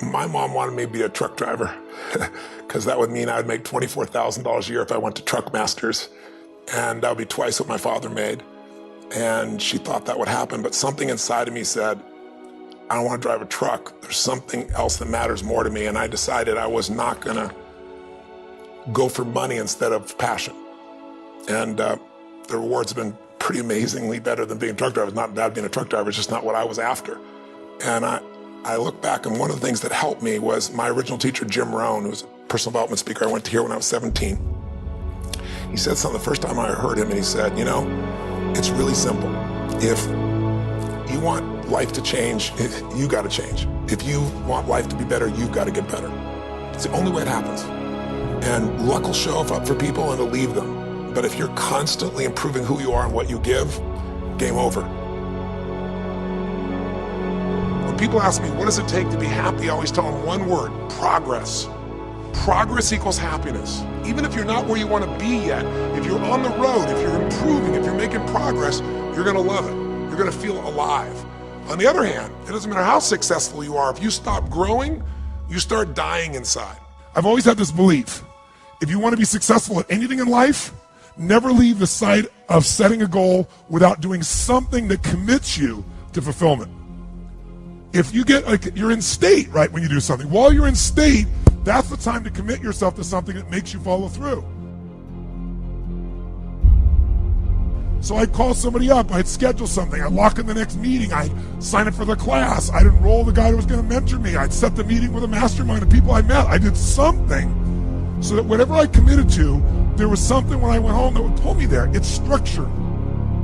My mom wanted me to be a truck driver because that would mean I'd make $24,000 a year if I went to Truck Masters, and that would be twice what my father made. And she thought that would happen, but something inside of me said, I don't want to drive a truck. There's something else that matters more to me, and I decided I was not gonna go for money instead of passion. And the rewards have been pretty amazingly better than being a truck driver. It's not bad being a truck driver, it's just not what I was after. And I look back, and one of the things that helped me was my original teacher, Jim Rohn, who was a personal development speaker I went to hear when I was 17. He said something the first time I heard him, and he said, you know, it's really simple. If you want life to change, you gotta change. If you want life to be better, you've gotta get better. It's the only way it happens. And luck will show up for people and it'll leave them. But if you're constantly improving who you are and what you give, game over. When people ask me, what does it take to be happy? I always tell them one word: progress. Progress equals happiness. Even if you're not where you want to be yet, if you're on the road, if you're improving, if you're making progress, you're gonna love it. You're gonna feel alive. On the other hand, it doesn't matter how successful you are, if you stop growing, you start dying inside. I've always had this belief: if you want to be successful at anything in life, never leave the sight of setting a goal without doing something that commits you to fulfillment. If you get, like, you're in state, right, when you do something. While you're in state, that's the time to commit yourself to something that makes you follow through. So I'd call somebody up, I'd schedule something, I'd lock in the next meeting, I'd sign up for the class, I'd enroll the guy who was gonna mentor me, I'd set the meeting with a mastermind of people I met. I did something so that whatever I committed to, there was something when I went home that would pull me there. It's structure.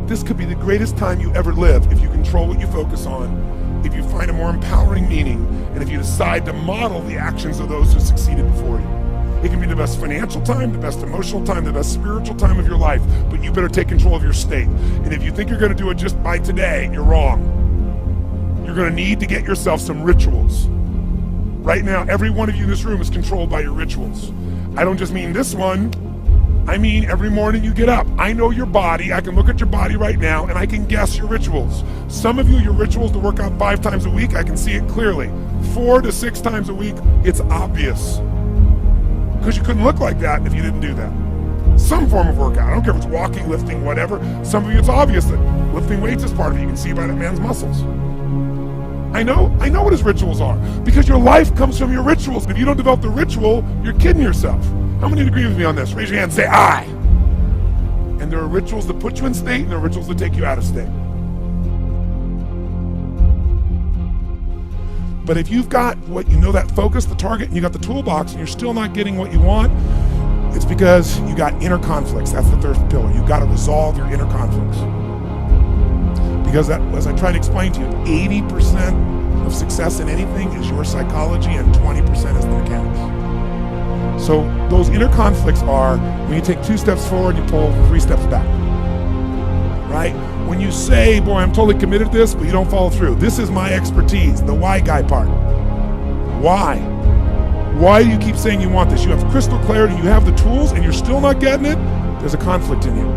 This could be the greatest time you ever live if you control what you focus on, if you find a more empowering meaning, and if you decide to model the actions of those who succeeded before you. It can be the best financial time, the best emotional time, the best spiritual time of your life, but you better take control of your state. And if you think you're gonna do it just by today, you're wrong. You're gonna need to get yourself some rituals. Right now, every one of you in this room is controlled by your rituals. I don't just mean this one, I mean every morning you get up. I know your body, I can look at your body right now, and I can guess your rituals. Some of you, your rituals to work out 5 times a week, I can see it clearly. 4 to 6 times a week, it's obvious. Because you couldn't look like that if you didn't do that. Some form of workout, I don't care if it's walking, lifting, whatever. Some of you, it's obvious that lifting weights is part of it. You can see by that man's muscles. I know what his rituals are, because your life comes from your rituals. If you don't develop the ritual, you're kidding yourself. How many agree with me on this? Raise your hand and say, I. And there are rituals that put you in state, and there are rituals that take you out of state. But if you've got what you know, that focus, the target, and you got the toolbox, and you're still not getting what you want, it's because you got inner conflicts. That's the third pillar. You've got to resolve your inner conflicts. Because that, as I try to explain to you, 80% of success in anything is your psychology, and 20% is the mechanics. So those inner conflicts are when you take 2 steps forward, you pull 3 steps back, right? When you say, boy, I'm totally committed to this, but you don't follow through. This is my expertise, the why guy part. Why? Why do you keep saying you want this? You have crystal clarity, you have the tools, and you're still not getting it? There's a conflict in you.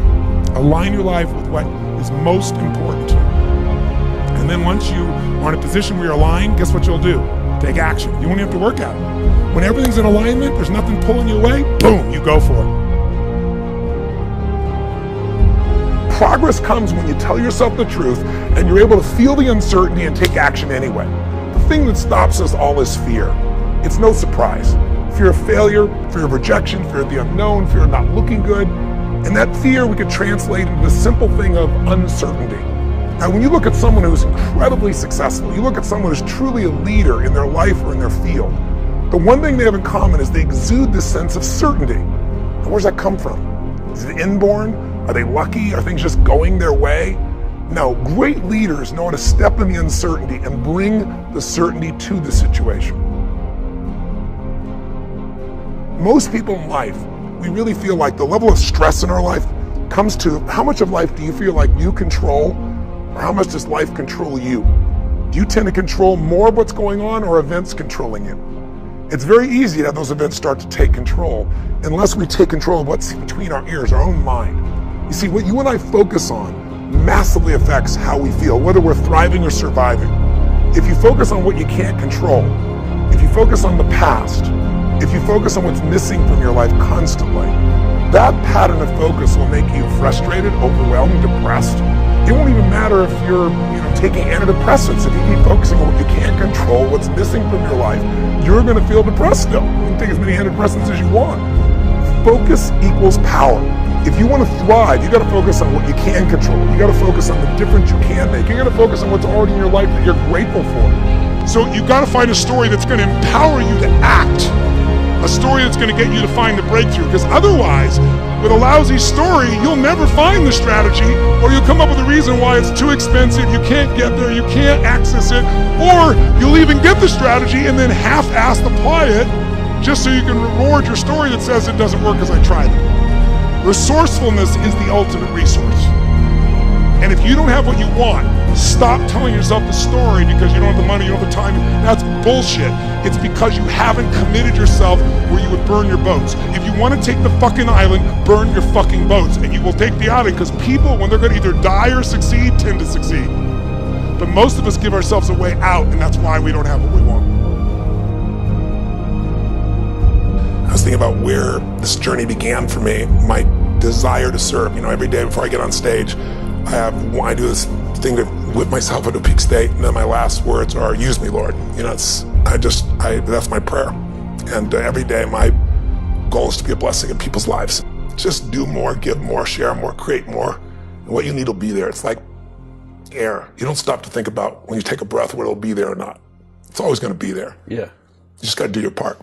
Align your life with what is most important to you. And then once you are in a position where you're aligned, guess what you'll do? Take action. You won't even have to work at it. When everything's in alignment, there's nothing pulling you away, boom, you go for it. Progress comes when you tell yourself the truth and you're able to feel the uncertainty and take action anyway. The thing that stops us all is fear. It's no surprise. Fear of failure, fear of rejection, fear of the unknown, fear of not looking good. And that fear we could translate into the simple thing of uncertainty. Now, when you look at someone who's incredibly successful, you look at someone who's truly a leader in their life or in their field, the one thing they have in common is they exude this sense of certainty. And where's that come from? Is it inborn? Are they lucky? Are things just going their way? No, great leaders know how to step in the uncertainty and bring the certainty to the situation. Most people in life, we really feel like the level of stress in our life comes to how much of life do you feel like you control, or how much does life control you? Do you tend to control more of what's going on, or events controlling you? It's very easy to have those events start to take control unless we take control of what's between our ears, our own mind. You see, what you and I focus on massively affects how we feel, whether we're thriving or surviving. If you focus on what you can't control, If you focus on the past, if you focus on what's missing from your life constantly, that pattern of focus will make you frustrated, overwhelmed, depressed. It won't even matter if you're taking antidepressants. If you keep focusing on what you can't control, what's missing from your life, you're going to feel depressed still. You can take as many antidepressants as you want. Focus equals power. If you want to thrive, you got to focus on what you can control. You got to focus on the difference you can make. You got to focus on what's already in your life that you're grateful for. So you got to find a story that's going to empower you to act. A story that's going to get you to find the breakthrough. Because otherwise, with a lousy story, you'll never find the strategy, or you'll come up with a reason why it's too expensive, you can't get there, you can't access it, or you'll even get the strategy and then half-assed apply it just so you can reward your story that says it doesn't work because I tried it. Resourcefulness is the ultimate resource. And if you don't have what you want, stop telling yourself the story because you don't have the money, you don't have the time. That's bullshit. It's because you haven't committed yourself where you would burn your boats. If you want to take the fucking island, burn your fucking boats, and you will take the island, because people, when they're going to either die or succeed, tend to succeed. But most of us give ourselves a way out, and that's why we don't have what we want. I was thinking about where this journey began for me, my desire to serve. Every day before I get on stage, I do this thing to whip myself into a peak state, and then my last words are, "Use me, Lord." That's my prayer. And every day my goal is to be a blessing in people's lives. Just do more, give more, share more, create more. And what you need will be there. It's like air. You don't stop to think about when you take a breath whether it'll be there or not. It's always going to be there. Yeah. You just got to do your part.